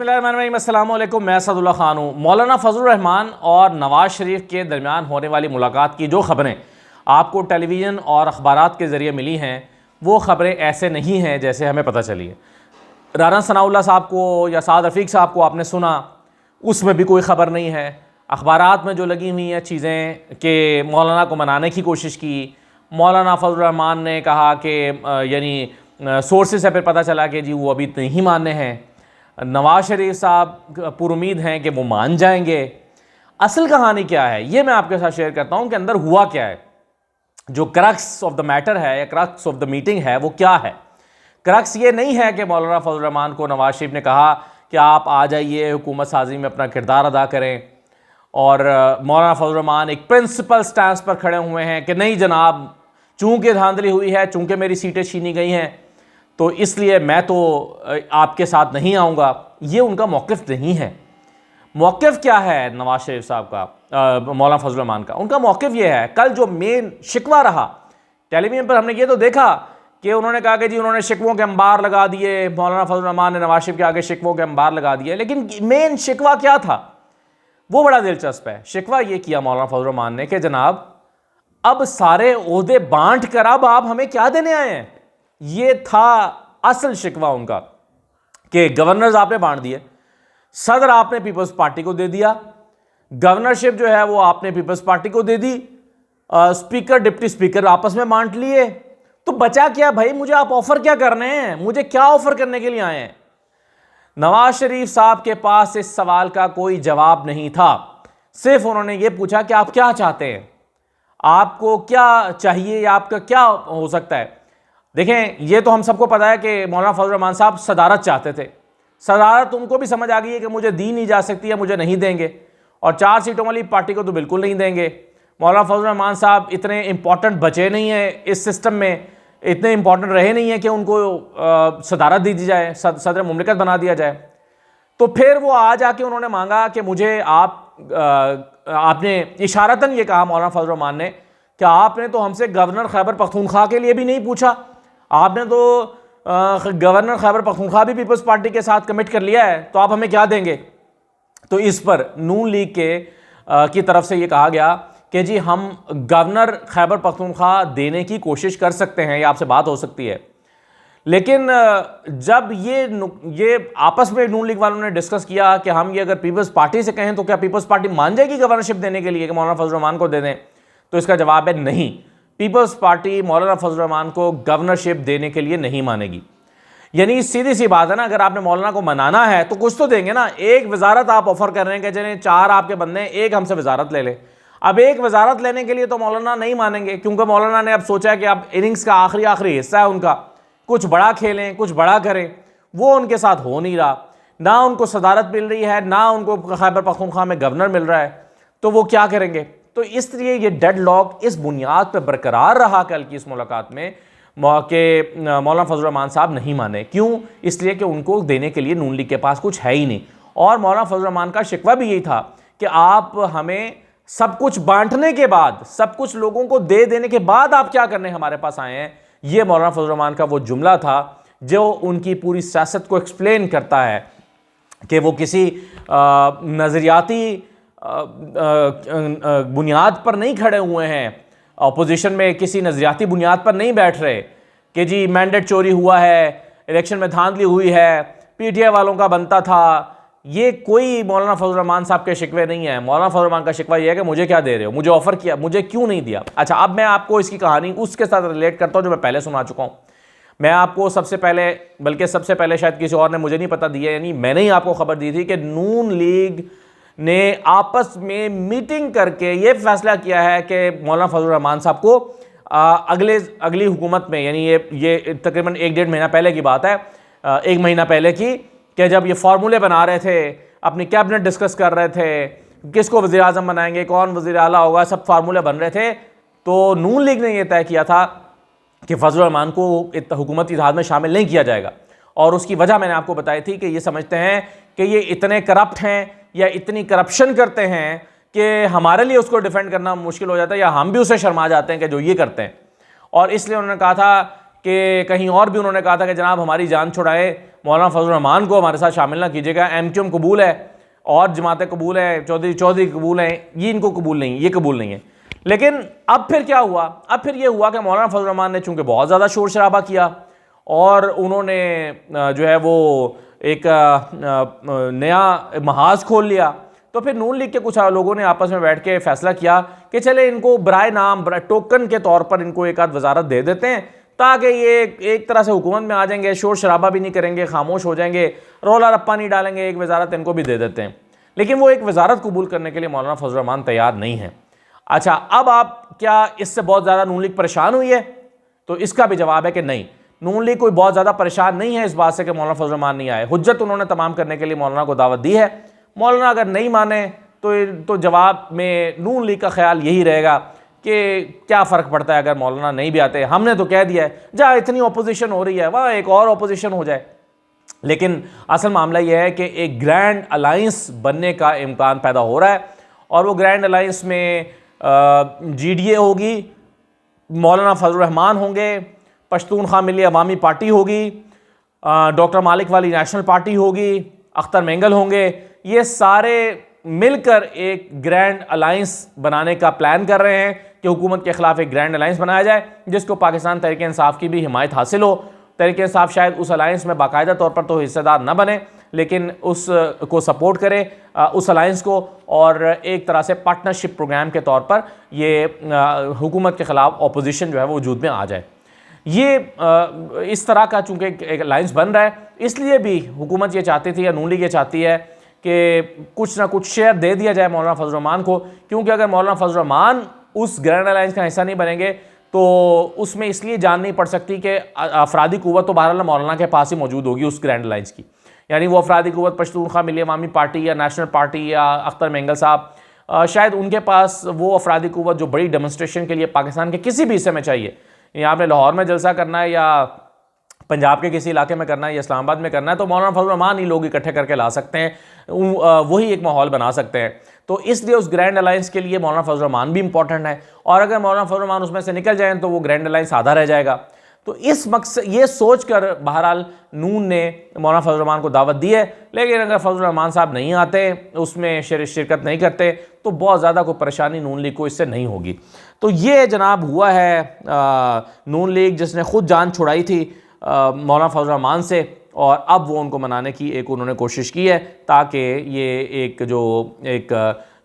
अस्सलामुअलैकुम, मैं असदुल्ला खान हूँ। मौलाना फजलुर रहमान और नवाज शरीफ के दरमियान होने वाली मुलाकात की जो ख़बरें आपको टेलीविज़न और अखबारात के ज़रिए मिली हैं, वो ख़बरें ऐसे नहीं हैं जैसे हमें पता चली है। राना सनाउल्लाह साहब को या साद रफ़ीक साहब को आपने सुना, उसमें भी कोई ख़बर नहीं है। अखबारात में जो लगी हुई हैं चीज़ें कि मौलाना को मनाने की कोशिश की, मौलाना फजलुर रहमान ने कहा कि यानी सोर्सेस से फिर पता चला कि जी वो अभी नहीं मानने हैं। नवाज शरीफ साहब पुरुमीद हैं कि वो मान जाएंगे। असल कहानी क्या है ये मैं आपके साथ शेयर करता हूँ कि अंदर हुआ क्या है। जो क्रक्स ऑफ द मैटर है या क्रक्स ऑफ द मीटिंग है वो क्या है। क्रक्स ये नहीं है कि मौलाना फजलुर रहमान को नवाज शरीफ ने कहा कि आप आ जाइए हुकूमत साजी में अपना किरदार अदा करें, और मौलाना फजलुर रहमान एक प्रिंसिपल स्टैंस पर खड़े हुए हैं कि नहीं जनाब, चूँकि धांधली हुई है, चूँकि मेरी सीटें छीनी गई हैं, तो इसलिए मैं तो आपके साथ नहीं आऊँगा। ये उनका मौक़िफ़ नहीं है। मौक़िफ़ क्या है नवाज शरीफ साहब का, मौलाना फजलुर रहमान का? उनका मौक़िफ़ ये है, कल जो मेन शिकवा रहा टेलीविज़न पर हमने ये तो देखा कि उन्होंने कहा कि जी उन्होंने शिकवों के अंबार लगा दिए, मौलाना फजलुर रहमान ने नवाज शरीफ के आगे शिकवों के अंबार लगा दिए। लेकिन मेन शिकवा क्या था वो बड़ा दिलचस्प है। शिकवा ये किया मौलाना फजलुर रहमान ने कि जनाब अब सारे ओहदे बांट कर अब आप हमें क्या देने आए हैं। ये था असल शिकवा उनका कि गवर्नर्स आपने बांट दिए, सदर आपने पीपल्स पार्टी को दे दिया, गवर्नरशिप जो है वो आपने पीपल्स पार्टी को दे दी, स्पीकर डिप्टी स्पीकर आपस में बांट लिए, तो बचा क्या भाई? मुझे आप ऑफर क्या करने हैं? मुझे क्या ऑफर करने के लिए आए हैं? नवाज शरीफ साहब के पास इस सवाल का कोई जवाब नहीं था। सिर्फ उन्होंने ये पूछा कि आप क्या चाहते हैं, आपको क्या चाहिए या आपका क्या हो सकता है। देखें, ये तो हम सबको पता है कि मौलाना फजलुर रहमान साहब सदारत चाहते थे। सदारत उनको भी समझ आ गई है कि मुझे दी नहीं जा सकती है, मुझे नहीं देंगे, और 4 सीटों वाली पार्टी को तो बिल्कुल नहीं देंगे। मौलाना फजलुर रहमान साहब इतने इंपॉर्टेंट बचे नहीं हैं इस सिस्टम में, इतने इंपॉर्टेंट रहे नहीं है कि उनको सदारत दी जाए, सदर मुमलिकत बना दिया जाए। तो फिर वो आ जाके उन्होंने मांगा कि मुझे आपने इशारतन ये कहा मौलाना फजलुर रहमान ने कि आपने तो हमसे गवर्नर खैबर पख्तूनख्वा के लिए भी नहीं पूछा, आपने तो गवर्नर खैबर पख्तूनख्वा भी पीपल्स पार्टी के साथ कमिट कर लिया है, तो आप हमें क्या देंगे। तो इस पर नून लीग की तरफ से ये कहा गया कि जी हम गवर्नर खैबर पख्तूनख्वा देने की कोशिश कर सकते हैं, या आपसे बात हो सकती है। लेकिन जब ये आपस में नून लीग वालों ने डिस्कस किया कि हम ये अगर पीपल्स पार्टी से कहें तो क्या पीपल्स पार्टी मान जाएगी गवर्नरशिप देने के लिए कि मौलाना फजलुर रहमान को दे दें, तो इसका जवाब है नहीं। पीपल्स पार्टी मौलाना फजलुर रहमान को गवर्नरशिप देने के लिए नहीं मानेगी। यानी सीधी सी बात है ना, अगर आपने मौलाना को मनाना है तो कुछ तो देंगे ना। एक वजारत आप ऑफर कर रहे हैं कि चलें 4 आपके बंदे हैं, एक हमसे वजारत ले ले। अब एक वजारत लेने के लिए तो मौलाना नहीं मानेंगे, क्योंकि मौलाना ने अब सोचा कि अब इनिंग्स का आखिरी हिस्सा है उनका, कुछ बड़ा खेलें, कुछ बड़ा करें। वो उनके साथ हो नहीं रहा, ना उनको सदारत मिल रही है, ना उनको खैबर पख्तूनख्वा में गवर्नर मिल रहा है, तो वो क्या करेंगे। तो इसलिए ये डेडलॉक इस बुनियाद पर बरकरार रहा कल की इस मुलाकात में कि मौलाना फजलुर रहमान साहब नहीं माने। क्यों? इसलिए कि उनको देने के लिए नून लीग के पास कुछ है ही नहीं। और मौलाना फजलुर रहमान का शिकवा भी यही था कि आप हमें सब कुछ बांटने के बाद, सब कुछ लोगों को दे देने के बाद आप क्या करने हमारे पास आए हैं। ये मौलाना फजलुर रहमान का वो जुमला था जो उनकी पूरी सियासत को एक्सप्लेन करता है कि वो किसी नज़रियाती बुनियाद पर नहीं खड़े हुए हैं, अपोजिशन में किसी नज़रियाती बुनियाद पर नहीं बैठ रहे कि जी मैंडेट चोरी हुआ है, इलेक्शन में धांधली हुई है, पीटीआई वालों का बनता था। ये कोई मौलाना फजलुर रहमान साहब के शिकवे नहीं है। मौलाना फजलुर रहमान का शिकवा ये है कि मुझे क्या दे रहे हो, मुझे ऑफर किया, मुझे क्यों नहीं दिया। अच्छा, अब मैं आपको इसकी कहानी उसके साथ रिलेट करता हूँ जो मैं पहले सुना चुका हूँ। मैं आपको सबसे पहले शायद किसी और ने मुझे नहीं पता दिया, यानी मैंने ही आपको खबर दी थी कि नून लीग ने आपस में मीटिंग करके ये फैसला किया है कि मौलाना फजलुर रहमान साहब को अगली हुकूमत में, यानी ये तकरीबन 1-1.5 महीना पहले की बात है, 1 महीना पहले की, कि जब ये फार्मूले बना रहे थे, अपनी कैबिनेट डिस्कस कर रहे थे, किसको वज़ीर आज़म बनाएंगे, कौन वज़ीर आला होगा, सब फार्मूले बन रहे थे, तो नून लीग ने यह तय किया था कि फजलुर रहमान को हुकूमती इत्तेहाद में शामिल नहीं किया जाएगा। और उसकी वजह मैंने आपको बताई थी कि ये समझते हैं कि ये इतने करप्ट हैं या इतनी करप्शन करते हैं कि हमारे लिए उसको डिफेंड करना मुश्किल हो जाता है, या हम भी उसे शर्मा जाते हैं कि जो ये करते हैं। और इसलिए उन्होंने कहा था कि कहीं और भी उन्होंने कहा था कि जनाब हमारी जान छुड़ाए, मौलाना फजल रहमान को हमारे साथ शामिल ना कीजिएगा, MQM कबूल है और जमातें कबूल है, चौधरी कबूल हैं, ये इनको कबूल नहीं, ये कबूल नहीं है। लेकिन अब फिर क्या हुआ? अब फिर ये हुआ कि मौलाना फजल रहमान ने चूंकि बहुत ज़्यादा शोर शराबा किया और उन्होंने जो है वो एक नया महाज खोल लिया, तो फिर नून लीग के कुछ लोगों ने आपस में बैठ के फैसला किया कि चले इनको बराए नाम टोकन के तौर पर इनको एक आध वजारत दे देते हैं, ताकि ये एक तरह से हुकूमत में आ जाएंगे, शोर शराबा भी नहीं करेंगे, खामोश हो जाएंगे, रोला रप्पा नहीं डालेंगे, एक वजारत इनको भी दे देते हैं। लेकिन वो एक वजारत कबूल करने के लिए मौलाना फजल रहमान तैयार नहीं है। अच्छा, अब आप क्या इससे बहुत ज़्यादा नून लीग परेशान हुई है? तो इसका भी जवाब है कि नहीं, नून लीग कोई बहुत ज़्यादा परेशान नहीं है इस बात से कि मौलाना फजल रहमान नहीं आए। हुज्जत उन्होंने तमाम करने के लिए मौलाना को दावत दी है। मौलाना अगर नहीं माने तो जवाब में नून लीग का ख्याल यही रहेगा कि क्या फ़र्क पड़ता है अगर मौलाना नहीं भी आते, हमने तो कह दिया है जहाँ इतनी अपोजिशन हो रही है वहाँ एक और अपोजिशन हो जाए। लेकिन असल मामला यह है कि एक ग्रैंड अलाइंस बनने का इम्कान पैदा हो रहा है और वो ग्रैंड अलाइंस में GDA होगी, मौलाना फजल रहमान होंगे, पश्तूनख्वा मिली अवामी पार्टी होगी, डॉक्टर मालिक वाली नेशनल पार्टी होगी, अख्तर मेंगल होंगे, ये सारे मिलकर एक ग्रैंड अलाइंस बनाने का प्लान कर रहे हैं कि हुकूमत के खिलाफ एक ग्रैंड अलाइंस बनाया जाए जिसको पाकिस्तान तहरीक इंसाफ की भी हिमायत हासिल हो। तहरीक इंसाफ शायद उस अलाइंस में बाकायदा तौर पर तो हिस्सेदार न बने, लेकिन उस को सपोर्ट करे उस अलाइंस को, और एक तरह से पार्टनरशिप प्रोग्राम के तौर पर ये हुकूमत के ख़िलाफ़ अपोजिशन जो है वो वजूद में आ जाए। ये इस तरह का चूँकि एक अलाइंस बन रहा है, इसलिए भी हुकूमत ये चाहती थी या नून लीग ये चाहती है कि कुछ ना कुछ शेयर दे दिया जाए मौलाना फजल रहमान को, क्योंकि अगर मौलाना फजल रहमान उस ग्रैंड अलाइंस का हिस्सा नहीं बनेंगे तो उसमें इसलिए जान नहीं पड़ सकती कि अफरादी कुव्वत तो बहरहाल मौलाना के पास ही मौजूद होगी उस ग्रैंड अलाइंस की, यानी वो अफरादी कुव्वत पश्तूनख्वा मिली अवामी पार्टी या नेशनल पार्टी या अख्तर मेंगल साहब, शायद उनके पास वो अफरादी कुव्वत जो बड़ी डेमोन्स्ट्रेशन के लिए पाकिस्तान के किसी भी हिस्से में चाहिए, या आपने लाहौर में जलसा करना है या पंजाब के किसी इलाके में करना है या इस्लामाबाद में करना है, तो मौलाना फजल रहमान ही लोग इकट्ठे करके ला सकते हैं, वही एक माहौल बना सकते हैं। तो इसलिए उस ग्रैंड अलायंस के लिए मौलाना फजल रहमान भी इंपॉर्टेंट है, और अगर मौलाना फजल रहमान उसमें से निकल जाएँ तो वो ग्रैंड अलायंस आधा रह जाएगा। तो इस मकसद ये सोच कर बहरहाल नून ने मौलाना फजल रहमान को दावत दी है, लेकिन अगर फजल रहमान साहब नहीं आते, उसमें शिरकत नहीं करते, तो बहुत ज़्यादा कोई परेशानी नून लीग को इससे नहीं होगी। तो ये जनाब हुआ है नून लीग जिसने ख़ुद जान छुड़ाई थी मौलाना फजल रहमान से, और अब वो उनको मनाने की एक उन्होंने कोशिश की है ताकि ये एक जो एक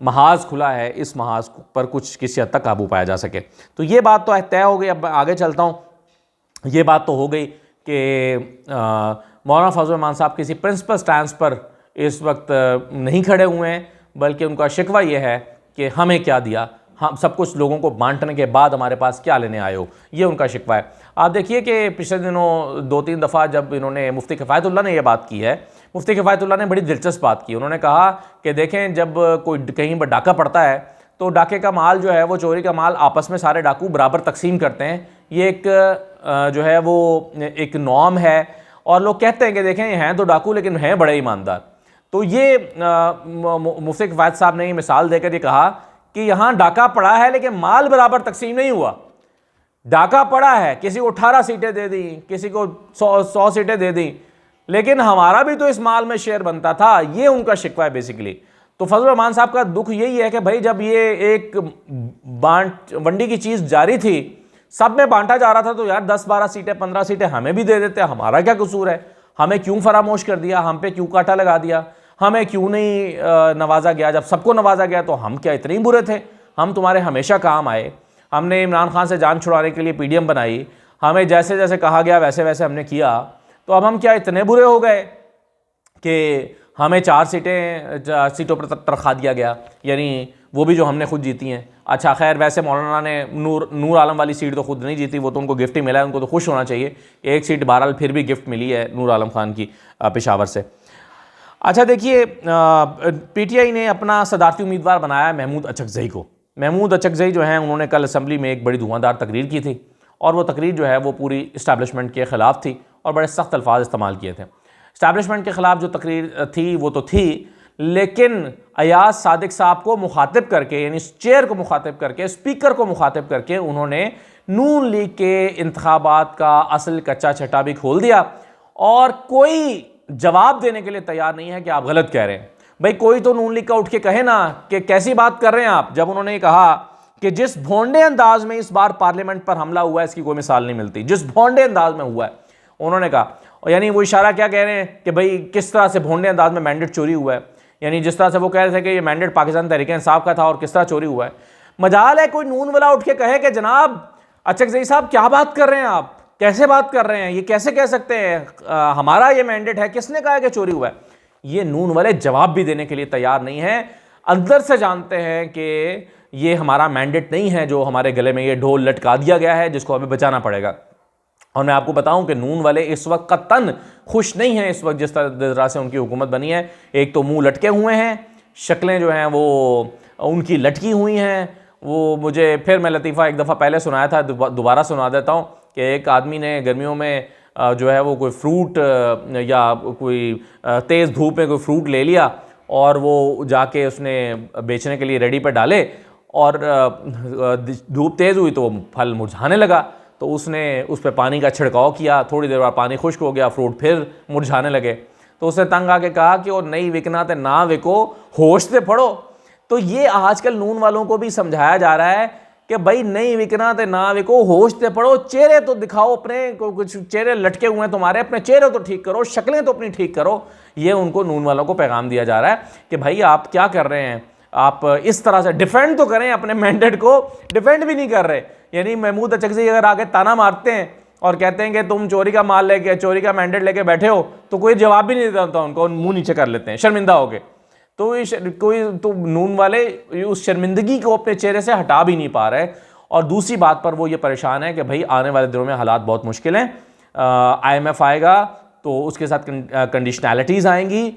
महाज खुला है, इस महाज पर कुछ किसी हद तक काबू पाया जा सके। तो ये बात तो तय हो गई। अब आगे चलता हूँ। ये बात तो हो गई कि मौलाना फजल रहमान साहब किसी प्रिंसिपल स्टैंड पर इस वक्त नहीं खड़े हुए हैं, बल्कि उनका शिकवा ये है कि हमें क्या दिया, हम सब कुछ लोगों को बांटने के बाद हमारे पास क्या लेने आए हो, ये उनका शिकवा है। आप देखिए कि पिछले दिनों 2-3 दफ़ा जब इन्होंने मुफ्ती किफ़ायतुल्लाह ने यह बात की है, मुफ्ती किफ़ायतुल्लाह ने बड़ी दिलचस्प बात की। उन्होंने कहा कि देखें, जब कोई कहीं पर डाका पड़ता है तो डाके का माल जो है वो, चोरी का माल आपस में सारे डाकू बराबर तकसीम करते हैं। ये एक जो है वो एक नॉर्म है, और लोग कहते हैं कि देखें ये हैं तो डाकू लेकिन हैं बड़े ईमानदार। तो ये मुफ्ती किफ़ायत साहब ने ये मिसाल देकर ये कहा कि यहाँ डाका पड़ा है लेकिन माल बराबर तकसीम नहीं हुआ। डाका पड़ा है, किसी को 18 सीटें दे दी, किसी को 100 सीटें दे दी, लेकिन हमारा भी तो इस माल में शेयर बनता था। ये उनका शिकवा है बेसिकली। तो फजल रहमान साहब का दुख यही है कि भाई जब ये एक वंडी की चीज़ जारी थी, सब में बांटा जा रहा था, तो यार 10-12 सीटें 15 सीटें हमें भी दे देते, हमारा क्या कसूर है, हमें क्यों फरामोश कर दिया, हम पे क्यों कांटा लगा दिया, हमें क्यों नहीं नवाजा गया। जब सबको नवाजा गया तो हम क्या इतने ही बुरे थे? हम तुम्हारे हमेशा काम आए, हमने इमरान खान से जान छुड़ाने के लिए PDM बनाई, हमें जैसे जैसे कहा गया वैसे वैसे हमने किया, तो अब हम क्या इतने बुरे हो गए कि हमें 4 सीटों पर तरखा दिया गया, यानी वो भी जो हमने खुद जीती हैं। अच्छा खैर, वैसे मौलाना ने नूर आलम वाली सीट तो खुद नहीं जीती, वो तो उनको गिफ्ट ही मिला है, उनको तो खुश होना चाहिए। एक सीट बहरहाल फिर भी गिफ्ट मिली है नूर आलम खान की पेशावर से। अच्छा देखिए, PTI ने अपना सदारती उम्मीदवार बनाया महमूद अचकज़ई को। महमूद अचकज़ई जो हैं, उन्होंने कल असम्बली में एक बड़ी धुआंधार तकरीर की थी, और वो तकरीर जो है वो पूरी इस्टेब्लिशमेंट के ख़िलाफ़ थी और बड़े सख्त अल्फाज इस्तेमाल किए थे। इस्टेब्लिशमेंट के ख़िलाफ़ जो तकरीर थी वो तो थी, लेकिन अयाज सादिक साहब को मुखातिब करके, यानी चेयर को मुखातिब करके, स्पीकर को मुखातिब करके उन्होंने नून लीग के इंतखाबात का असल कच्चा छट्टा भी खोल दिया, और कोई जवाब देने के लिए तैयार नहीं है कि आप गलत कह रहे हैं। भाई कोई तो नून लीग का उठ के कहे ना कि कैसी बात कर रहे हैं आप, जब उन्होंने कहा कि जिस भोंडे अंदाज में इस बार पार्लियामेंट पर हमला हुआ है इसकी कोई मिसाल नहीं मिलती, जिस भोंडे अंदाज में हुआ है उन्होंने कहा। और यानी वो इशारा क्या कह रहे हैं कि भाई किस तरह से भोंडे अंदाज में मैंडेट चोरी हुआ है, यानी जिस तरह से वो कह रहे थे कि ये मैंडेट पाकिस्तान तहरीक इंसाफ का था और किस तरह चोरी हुआ है। मजाल है कोई नून वाला उठ के कहे कि जनाब अचकजई साहब क्या बात कर रहे हैं आप, कैसे बात कर रहे हैं, ये कैसे कह सकते हैं हमारा ये मैंडेट है, किसने कहा कि चोरी हुआ है। ये नून वाले जवाब भी देने के लिए तैयार नहीं है, अंदर से जानते हैं कि ये हमारा मैंडेट नहीं है जो हमारे गले में ये ढोल लटका दिया गया है जिसको हमें बचाना पड़ेगा। और मैं आपको बताऊं कि नून वाले इस वक्त कतन खुश नहीं हैं इस वक्त जिस तरह से उनकी हुकूमत बनी है। एक तो मुंह लटके हुए हैं, शक्लें जो हैं वो उनकी लटकी हुई हैं। वो मुझे फिर मैं लतीफ़ा एक दफ़ा पहले सुनाया था, दोबारा सुना देता हूँ कि एक आदमी ने गर्मियों में जो है वो कोई फ्रूट या कोई तेज़ धूप में कोई फ्रूट ले लिया और वो जाके उसने बेचने के लिए रेडी पर डाले और धूप तेज़ हुई तो वो फल मुरझाने लगा। तो उसने उस पर पानी का छिड़काव किया, थोड़ी देर बाद पानी खुश्क हो गया, फ्रूट फिर मुरझाने लगे। तो उसने तंग आके कहा कि वो नहीं विकना ते ना विको, होश से पढ़ो। तो ये आजकल नून वालों को भी समझाया जा रहा है कि भाई नहीं विकना ते ना विको, होश से पढ़ो, चेहरे तो दिखाओ अपने, कुछ चेहरे लटके हुए हैं तुम्हारे, अपने चेहरे तो ठीक करो, शक्लें तो अपनी ठीक करो। ये उनको नून वालों को पैगाम दिया जा रहा है कि भाई आप क्या कर रहे हैं, आप इस तरह से डिफेंड तो करें, अपने मैंडेट को डिफेंड भी नहीं कर रहे। यानी महमूद अचकज़ई अगर आगे ताना मारते हैं और कहते हैं कि तुम चोरी का माल लेके, चोरी का मैंडेट लेके बैठे हो, तो कोई जवाब भी नहीं देता उनको, मुंह नीचे कर लेते हैं शर्मिंदा होके। तो कोई तो नून वाले उस शर्मिंदगी को अपने चेहरे से हटा भी नहीं पा रहे। और दूसरी बात पर वो ये परेशान है कि भाई आने वाले दिनों में हालात बहुत मुश्किल हैं, IMF आएगा तो उसके साथ कंडीशनैलिटीज़ आएंगी,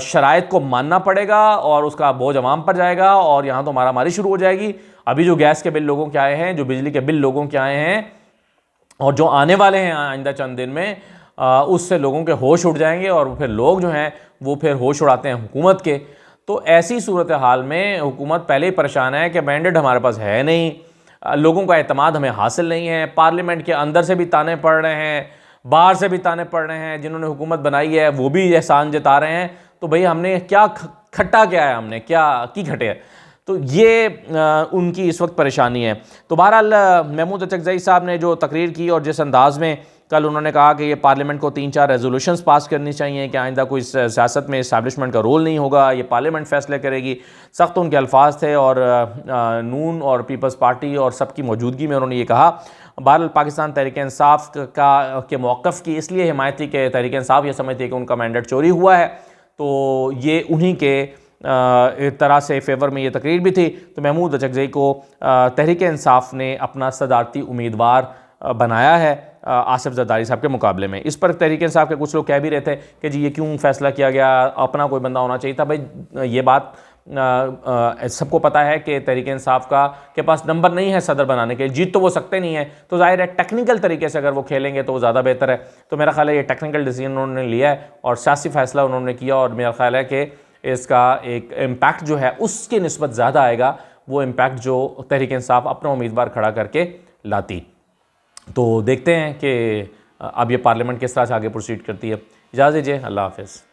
शराइत को मानना पड़ेगा और उसका बोझ अवाम पर जाएगा और यहाँ तो मारामारी शुरू हो जाएगी। अभी जो गैस के बिल लोगों के आए हैं, जो बिजली के बिल लोगों के आए हैं और जो आने वाले हैं आइंदा चंद दिन में, उससे लोगों के होश उड़ जाएंगे और फिर लोग जो हैं वो फिर होश उड़ाते हैं हुकूमत के। तो ऐसी सूरत हाल में हुकूमत पहले ही परेशान है कि मैंडेट हमारे पास है नहीं, लोगों का एतमाद हमें हासिल नहीं है, पार्लियामेंट के अंदर से भी ताने पड़ रहे हैं, बाहर से भी ताने पड़ रहे हैं, जिन्होंने हुकूमत बनाई है वो भी एहसान जता रहे हैं। तो भाई हमने क्या खट्टा क्या है, हमने क्या की खटे है। तो ये उनकी इस वक्त परेशानी है। तो बहरहाल महमूद अचकज़ई साहब ने जो तकरीर की और जिस अंदाज़ में कल उन्होंने कहा कि ये पार्लियामेंट को 3-4 रेजोल्यूशंस पास करनी चाहिए कि आइंदा कोई सियासत में इस्टेब्लिशमेंट का रोल नहीं होगा, ये पार्लियामेंट फैसले करेगी, सख्त उनके अल्फाज थे। और नून और पीपल्स पार्टी और सबकी मौजूदगी में उन्होंने ये कहा। बहरहाल पाकिस्तान तहरीक इंसाफ के मौक़िफ़ की इसलिए हिमायत थी कि तहरीक इंसाफ ये समझती है कि उनका मैंडेट चोरी हुआ है, तो ये उन्हीं के तरह से फेवर में ये तकरीर भी थी। तो महमूद अचकज़ई को तहरीक इंसाफ ने अपना सदारती उम्मीदवार बनाया है आसिफ ज़रदारी साहब के मुकाबले में। इस पर तहरीक इंसाफ के कुछ लोग कह भी रहे थे कि जी ये क्यों फ़ैसला किया गया, अपना कोई बंदा होना चाहिए था। भाई ये बात सबको पता है कि तहरीक इंसाफ के पास नंबर नहीं है सदर बनाने के, जीत तो वो सकते नहीं है, तो जाहिर है टेक्निकल तरीके से अगर वो खेलेंगे तो वो ज़्यादा बेहतर है। तो मेरा ख्याल है ये टेक्निकल डिसीजन उन्होंने लिया है और सियासी फ़ैसला उन्होंने किया और मेरा ख्याल है कि इसका एक इम्पैक्ट जो है उसकी निस्बत ज़्यादा आएगा, वो इम्पैक्ट जो तहरीक इंसाफ अपना उम्मीदवार खड़ा करके लाती। तो देखते हैं कि अब ये पार्लियामेंट किस तरह से आगे प्रोसीड करती है। इजाज़त दीजिए, अल्लाह हाफ़िज़।